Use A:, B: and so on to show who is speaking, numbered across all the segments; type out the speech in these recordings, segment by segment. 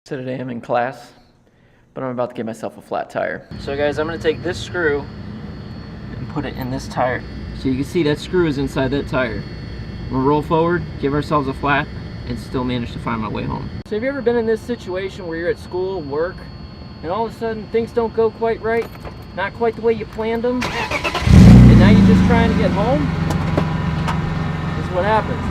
A: So today I'm in class, but I'm about to get myself a flat tire. So guys, I'm gonna take this screw and put it in this tire. So you can see that screw is inside that tire. We'll roll forward, give ourselves a flat, and still manage to find my way home. So have you ever been in this situation where you're at school, work, and all of a sudden things don't go quite right? Not quite the way you planned them? And now you're just trying to get home? This is what happens.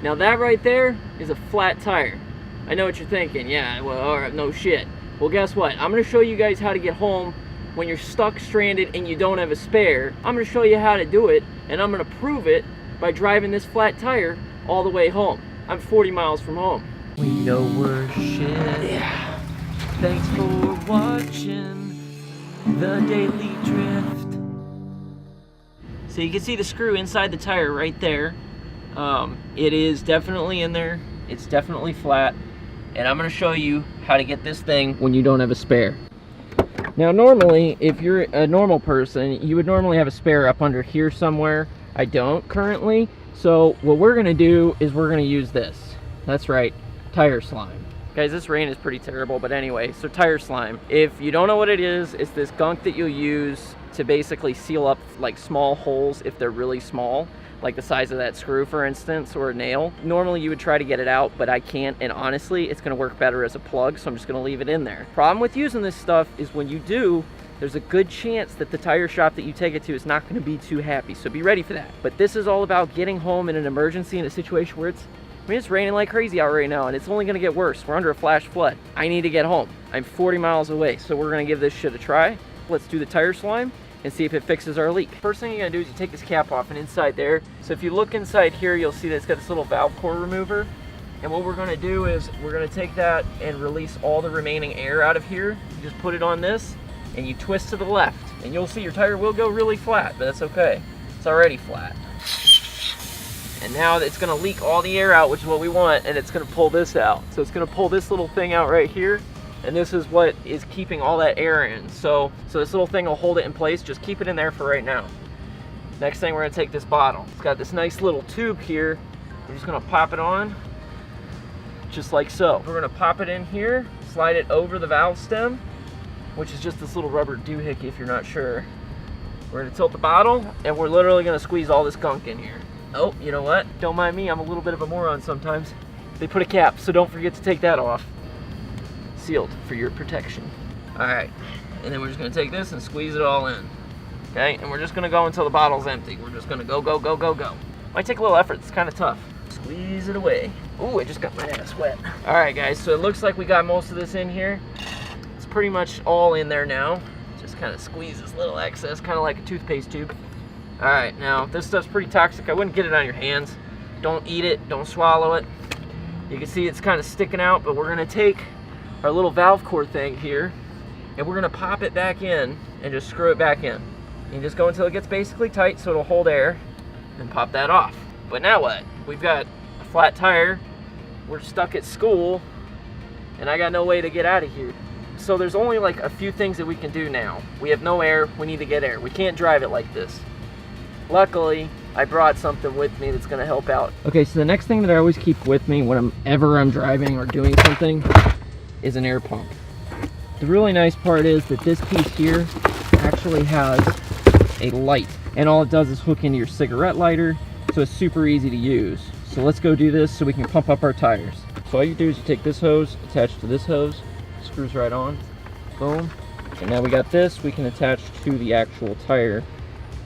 A: Now that right there is a flat tire. I know what you're thinking. Yeah, well, alright, no shit. Well, guess what? I'm gonna show you guys how to get home when you're stuck, stranded, and you don't have a spare. I'm gonna show you how to do it, and I'm gonna prove it by driving this flat tire all the way home. I'm 40 miles from home. We know we're shit. Yeah. Thanks for watching the Daily Drift. So you can see the screw inside the tire right there. It is definitely in there. It's definitely flat. And I'm gonna show you how to get this thing when you don't have a spare. Now normally, if you're a normal person, you would normally have a spare up under here somewhere. I don't currently. So what we're gonna do is we're gonna use this. That's right, tire slime. Guys, this rain is pretty terrible, but anyway, so tire slime. If you don't know what it is, it's this gunk that you'll use to basically seal up like small holes if they're really small, like the size of that screw, for instance, or a nail. Normally you would try to get it out, but I can't, and honestly, it's gonna work better as a plug, so I'm just gonna leave it in there. Problem with using this stuff is when you do, there's a good chance that the tire shop that you take it to is not gonna be too happy, so be ready for that. But this is all about getting home in an emergency, in a situation where it's raining like crazy out right now, and it's only gonna get worse. We're under a flash flood. I need to get home. I'm 40 miles away, so we're gonna give this shit a try. Let's do the tire slime and see if it fixes our leak. First thing you're gonna do is you take this cap off, and inside there, so if you look inside here, you'll see that it's got this little valve core remover. And what we're gonna do is we're gonna take that and release all the remaining air out of here. You just put it on this and you twist to the left, and you'll see your tire will go really flat, but that's okay. It's already flat. And now it's gonna leak all the air out, which is what we want, and it's gonna pull this out. So it's gonna pull this little thing out right here, and this is what is keeping all that air in. So this little thing will hold it in place. Just keep it in there for right now. Next thing, we're gonna take this bottle. It's got this nice little tube here. We're just gonna pop it on, just like so. We're gonna pop it in here, slide it over the valve stem, which is just this little rubber doohickey if you're not sure. We're gonna tilt the bottle, and we're literally gonna squeeze all this gunk in here. Oh, you know what? Don't mind me, I'm a little bit of a moron sometimes. They put a cap, so don't forget to take that off. Sealed for your protection. All right, and then we're just gonna take this and squeeze it all in. Okay, and we're just gonna go until the bottle's empty. We're just gonna go, go, go, go, go. Might take a little effort, it's kind of tough. Squeeze it away. Ooh, I just got my ass wet. All right, guys, so it looks like we got most of this in here. It's pretty much all in there now. Just kind of squeeze this little excess, kind of like a toothpaste tube. All right, now this stuff's pretty toxic. I wouldn't get it on your hands. Don't eat it, don't swallow it. You can see it's kind of sticking out, but we're gonna take our little valve core thing here, and we're gonna pop it back in and just screw it back in. You just go until it gets basically tight so it'll hold air, and pop that off. But now what? We've got a flat tire, we're stuck at school, and I got no way to get out of here. So there's only like a few things that we can do now. We have no air, we need to get air. We can't drive it like this. Luckily, I brought something with me that's gonna help out. Okay, so the next thing that I always keep with me whenever I'm driving or doing something is an air pump. The really nice part is that this piece here actually has a light, and all it does is hook into your cigarette lighter, so it's super easy to use. So let's go do this so we can pump up our tires. So all you do is you take this hose, attach to this hose, screws right on, boom, and now we got this we can attach to the actual tire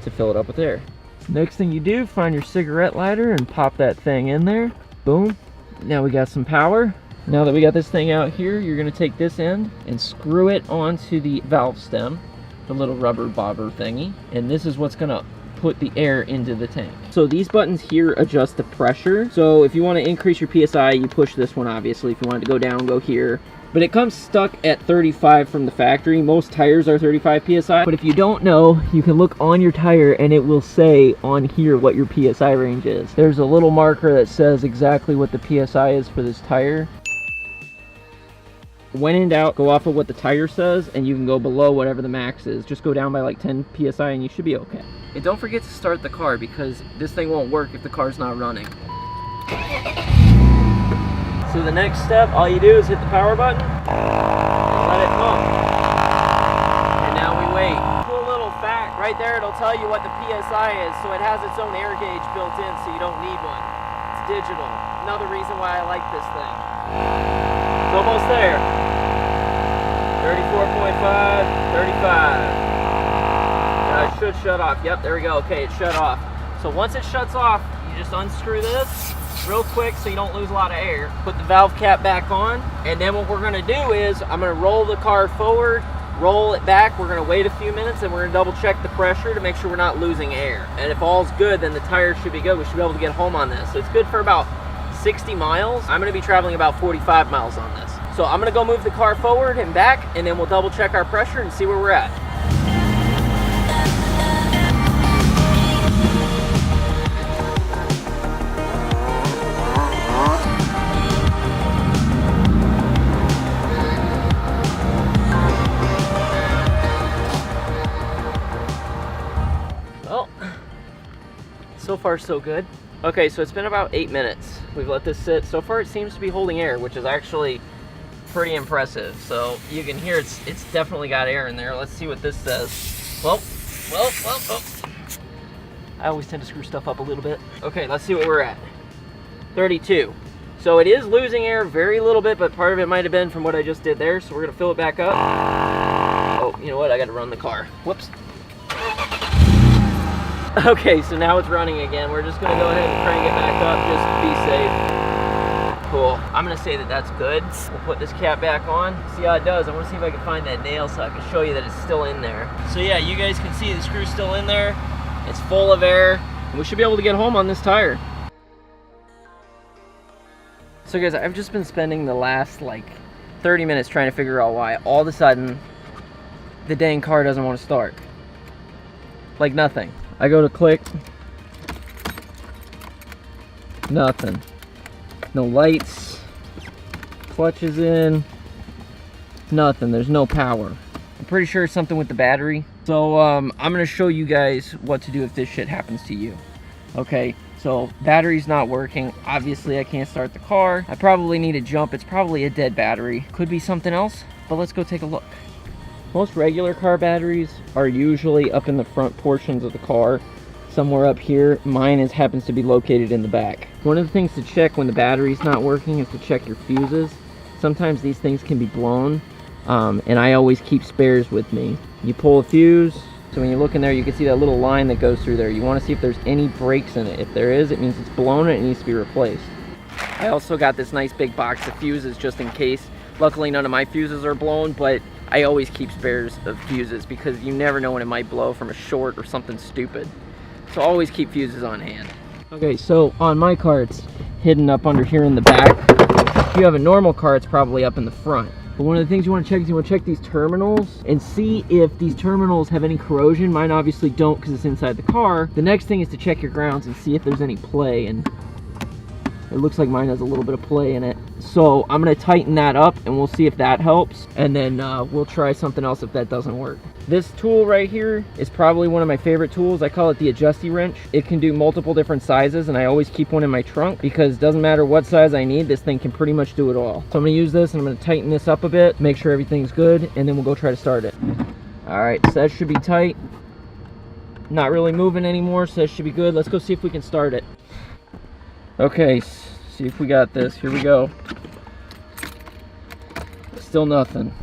A: to fill it up with air. Next thing you do, find your cigarette lighter and pop that thing in there, boom. Now we got some power. Now that we got this thing out here, you're gonna take this end and screw it onto the valve stem, the little rubber bobber thingy, and this is what's gonna put the air into the tank. So these buttons here adjust the pressure. So if you want to increase your PSI, you push this one, obviously. If you want it to go down, go here. But it comes stuck at 35 from the factory. Most tires are 35 PSI. But if you don't know, you can look on your tire and it will say on here what your PSI range is. There's a little marker that says exactly what the PSI is for this tire. When in doubt, go off of what the tire says, and you can go below whatever the max is. Just go down by like 10 PSI and you should be okay. And don't forget to start the car, because this thing won't work if the car's not running. So the next step, all you do is hit the power button and let it pump. And now we wait. Cool little fact, right there it'll tell you what the PSI is, so it has its own air gauge built in, so you don't need one. It's digital. Another reason why I like this thing. It's almost there. 34.5, 35. Now it should shut off. Yep, there we go. Okay, it shut off. So once it shuts off, you just unscrew this real quick so you don't lose a lot of air. Put the valve cap back on, and then what we're gonna do is I'm gonna roll the car forward, roll it back. We're gonna wait a few minutes and we're gonna double check the pressure to make sure we're not losing air. And if all's good, then the tires should be good. We should be able to get home on this. So it's good for about 60 miles. I'm gonna be traveling about 45 miles on this. So I'm gonna go move the car forward and back, and then we'll double check our pressure and see where we're at. Well, so far so good. Okay, so it's been about 8 minutes. We've let this sit. So far it seems to be holding air, which is actually pretty impressive. So you can hear it's definitely got air in there. Let's see what this says. Well. I always tend to screw stuff up a little bit. Okay, let's see what we're at. 32. So it is losing air very little bit, but part of it might have been from what I just did there. So we're gonna fill it back up. Oh, you know what? I gotta run the car. Whoops. Okay, so now it's running again. We're just gonna go ahead and crank it back up just to be safe. Cool. I'm gonna say that that's good. We'll put this cap back on, see how it does. I wanna see if I can find that nail so I can show you that it's still in there. So yeah, you guys can see the screw's still in there. It's full of air. And we should be able to get home on this tire. So guys, I've just been spending the last like 30 minutes trying to figure out why all of a sudden the dang car doesn't want to start. Like nothing. I go to click, nothing. No lights, clutch is in, nothing. There's no power. I'm pretty sure it's something with the battery. So I'm gonna show you guys what to do if this shit happens to you. Okay, so battery's not working. Obviously I can't start the car. I probably need a jump. It's probably a dead battery. Could be something else, but let's go take a look. Most regular car batteries are usually up in the front portions of the car, somewhere up here. Mine happens to be located in the back. One of the things to check when the battery's not working is to check your fuses. Sometimes these things can be blown, and I always keep spares with me. You pull a fuse, so when you look in there, you can see that little line that goes through there. You want to see if there's any breaks in it. If there is, it means it's blown and it needs to be replaced. I also got this nice big box of fuses just in case. Luckily, none of my fuses are blown, but I always keep spares of fuses because you never know when it might blow from a short or something stupid. So always keep fuses on hand. Okay, so on my car, it's hidden up under here in the back. If you have a normal car, it's probably up in the front. But one of the things you want to check is you want to check these terminals and see if these terminals have any corrosion. Mine obviously don't because it's inside the car. The next thing is to check your grounds and see if there's any play, and it looks like mine has a little bit of play in it. So I'm going to tighten that up and we'll see if that helps, and then we'll try something else if that doesn't work. This tool right here is probably one of my favorite tools. I call it the adjusty wrench. It can do multiple different sizes, and I always keep one in my trunk because it doesn't matter what size I need, this thing can pretty much do it all. So I'm going to use this and I'm going to tighten this up a bit, make sure everything's good, and then we'll go try to start it. Alright, so that should be tight. Not really moving anymore, so that should be good. Let's go see if we can start it. Okay, see if we got this. Here we go. Still nothing.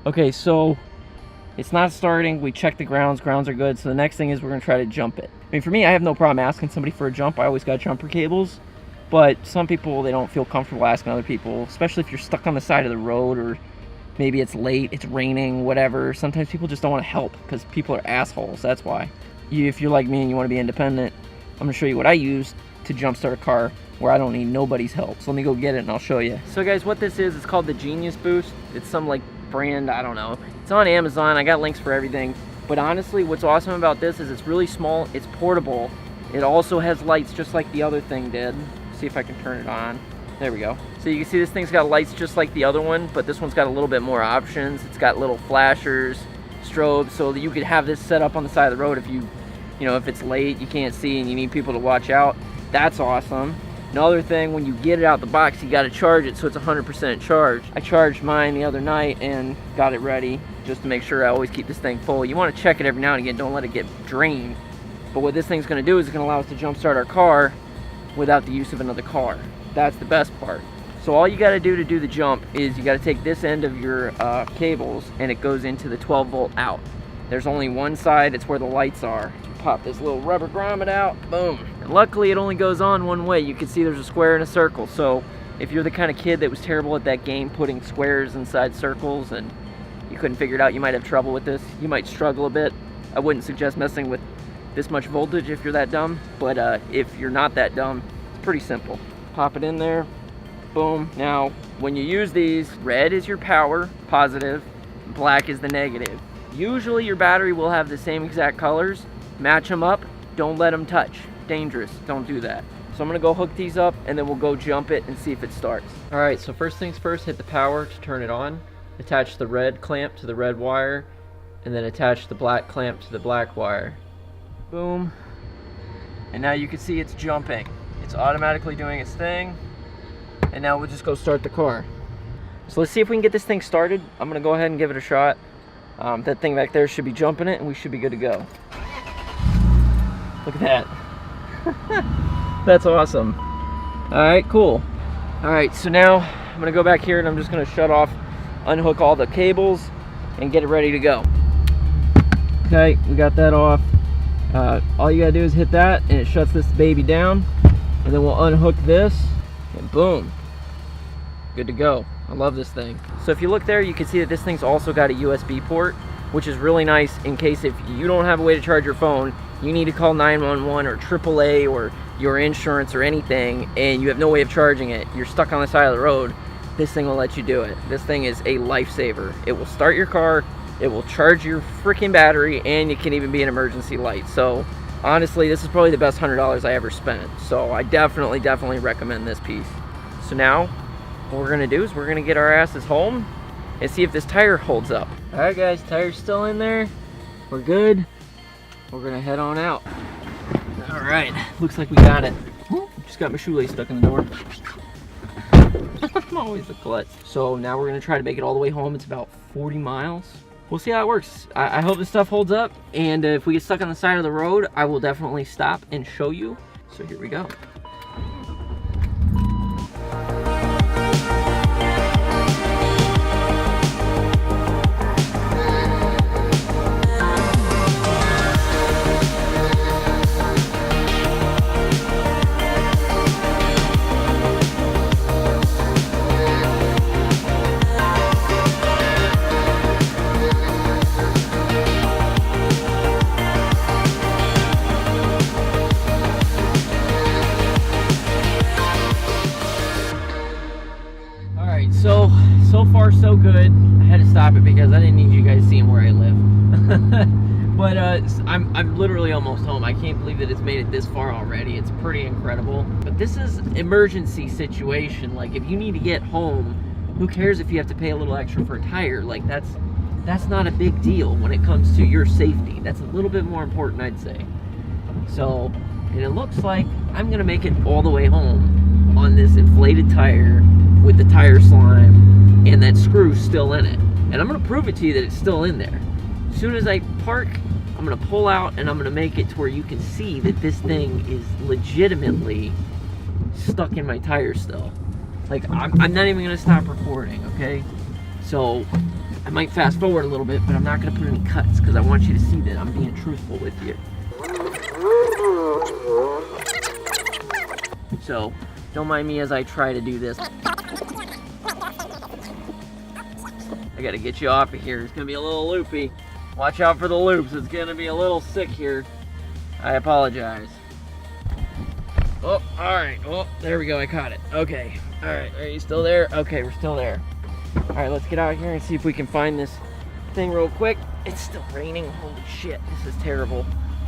A: Okay, so it's not starting. We checked the grounds. Grounds are good. So the next thing is we're going to try to jump it. I mean, for me, I have no problem asking somebody for a jump. I always got jumper cables. But some people, they don't feel comfortable asking other people, especially if you're stuck on the side of the road, or maybe it's late, it's raining, whatever. Sometimes people just don't want to help because people are assholes. That's why. If you're like me and you want to be independent, I'm going to show you what I use to jumpstart a car where I don't need nobody's help. So let me go get it and I'll show you. So guys, what this is, it's called the Genius Boost. It's some like brand, I don't know. It's on Amazon. I got links for everything. But honestly, what's awesome about this is it's really small, it's portable. It also has lights just like the other thing did. See if I can turn it on. There we go. So you can see this thing's got lights just like the other one, but this one's got a little bit more options. It's got little flashers, strobes, so that you could have this set up on the side of the road if you know, if it's late, you can't see and you need people to watch out. That's awesome. Another thing, when you get it out the box, you got to charge it so it's 100% charged. I charged mine the other night and got it ready just to make sure I always keep this thing full. You want to check it every now and again, don't let it get drained. But what this thing's going to do is it's going to allow us to jump start our car without the use of another car. That's the best part. So all you got to do the jump is you got to take this end of your cables, and it goes into the 12 volt out. There's only one side, it's where the lights are. Pop this little rubber grommet out, boom. And luckily it only goes on one way. You can see there's a square and a circle. So if you're the kind of kid that was terrible at that game, putting squares inside circles, and you couldn't figure it out, you might have trouble with this. You might struggle a bit. I wouldn't suggest messing with this much voltage if you're that dumb, but if you're not that dumb, it's pretty simple. Pop it in there, boom. Now, when you use these, red is your power, positive, black is the negative. Usually your battery will have the same exact colors. Match them up, don't let them touch. Dangerous, don't do that. So I'm gonna go hook these up and then we'll go jump it and see if it starts. All right, so first things first, hit the power to turn it on. Attach the red clamp to the red wire, and then attach the black clamp to the black wire. Boom. And now you can see it's jumping. It's automatically doing its thing. And now we'll just go start the car. So let's see if we can get this thing started. I'm gonna go ahead and give it a shot. That thing back there should be jumping it and we should be good to go. Look at that. That's awesome. All right, cool. All right, so now I'm gonna go back here and I'm just gonna shut off, unhook all the cables and get it ready to go. Okay, we got that off. All you gotta do is hit that and it shuts this baby down, and then we'll unhook this and boom, good to go. I love this thing. So if you look there, you can see that this thing's also got a USB port, which is really nice in case if you don't have a way to charge your phone, you need to call 911 or AAA or your insurance or anything, and you have no way of charging it, you're stuck on the side of the road, this thing will let you do it. This thing is a lifesaver. It will start your car, it will charge your freaking battery, and it can even be an emergency light. So honestly, this is probably the best $100 I ever spent. So I definitely recommend this piece. So now what we're gonna do is we're gonna get our asses home and see if this tire holds up. All right guys, tire's still in there. We're good. We're gonna head on out. All right, looks like we got it. Just got my shoelace stuck in the door. I'm always the klutz. So now we're gonna try to make it all the way home. It's about 40 miles. We'll see how it works. I hope this stuff holds up, and if we get stuck on the side of the road, I will definitely stop and show you. So here we go. So far so good. I had to stop it because I didn't need you guys seeing where I live. But I'm literally almost home. I can't believe that it's made it this far already. It's pretty incredible. But this is emergency situation. Like if you need to get home, who cares if you have to pay a little extra for a tire? Like that's not a big deal when it comes to your safety. That's a little bit more important, I'd say. So, and it looks like I'm gonna make it all the way home on this inflated tire with the tire slime and that screw still in it. And I'm gonna prove it to you that it's still in there. As soon as I park, I'm gonna pull out and I'm gonna make it to where you can see that this thing is legitimately stuck in my tire still. Like, I'm not even gonna stop recording, okay? So, I might fast forward a little bit, but I'm not gonna put any cuts because I want you to see that I'm being truthful with you. So, don't mind me as I try to do this. I gotta get you off of here. It's gonna be a little loopy. Watch out for the loops. It's gonna be a little sick here. I apologize. Oh, all right. Oh, there we go. I caught it. Okay. All right. Are you still there? Okay, we're still there. All right, let's get out here and see if we can find this thing real quick. It's still raining. Holy shit, this is terrible.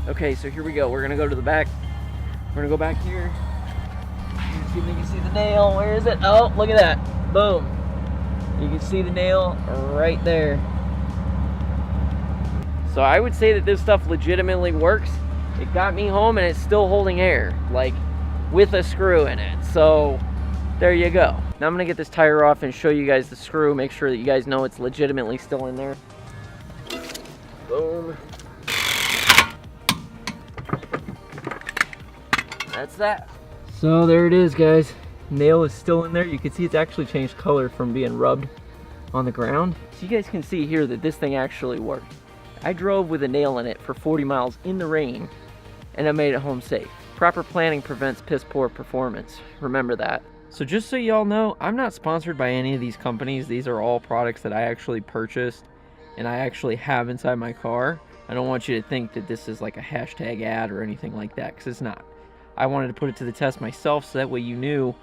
A: Okay, so here we go. We're gonna go to the back. We're gonna go back here. See if we can see the nail. Where is it? Oh, look at that. Boom. You can see the nail right there. So I would say that this stuff legitimately works. It got me home and it's still holding air, like with a screw in it. So there you go. Now I'm gonna get this tire off and show you guys the screw, make sure that you guys know it's legitimately still in there. Boom. That's that. So there it is, guys. Nail is still in there. You can see it's actually changed color from being rubbed on the ground. So you guys can see here that this thing actually worked. I drove with a nail in it for 40 miles in the rain, and I made it home safe. Proper planning prevents piss poor performance. Remember that. So just so y'all know, I'm not sponsored by any of these companies. These are all products that I actually purchased and I actually have inside my car. I don't want you to think that this is like a hashtag ad or anything like that, because it's not. I wanted to put it to the test myself so that way you knew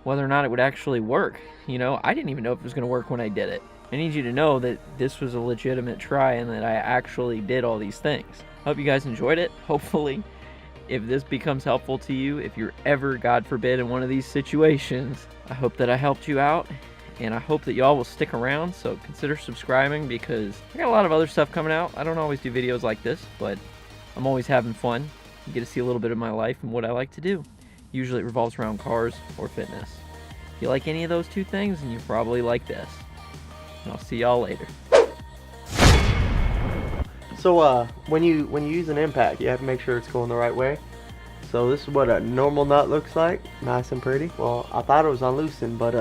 A: whether or not it would actually work. You know, I didn't even know if it was going to work when I did it. I need you to know that this was a legitimate try and that I actually did all these things. Hope you guys enjoyed it. Hopefully, if this becomes helpful to you, if you're ever, God forbid, in one of these situations, I hope that I helped you out, and I hope that y'all will stick around. So consider subscribing, because I got a lot of other stuff coming out. I don't always do videos like this, but I'm always having fun. You get to see a little bit of my life and what I like to do. Usually it revolves around cars or fitness. If you like any of those two things, then you probably like this. And I'll see y'all later.
B: So when you use an impact, you have to make sure it's going the right way. So this is what a normal nut looks like, nice and pretty. Well, I thought it was unloosened, but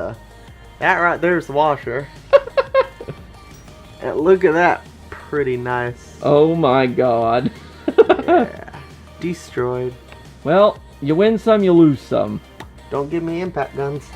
B: that right there's the washer. And look at that, pretty nice.
A: Oh my God.
B: Yeah, destroyed.
A: Well, you win some, you lose some.
B: Don't give me impact guns.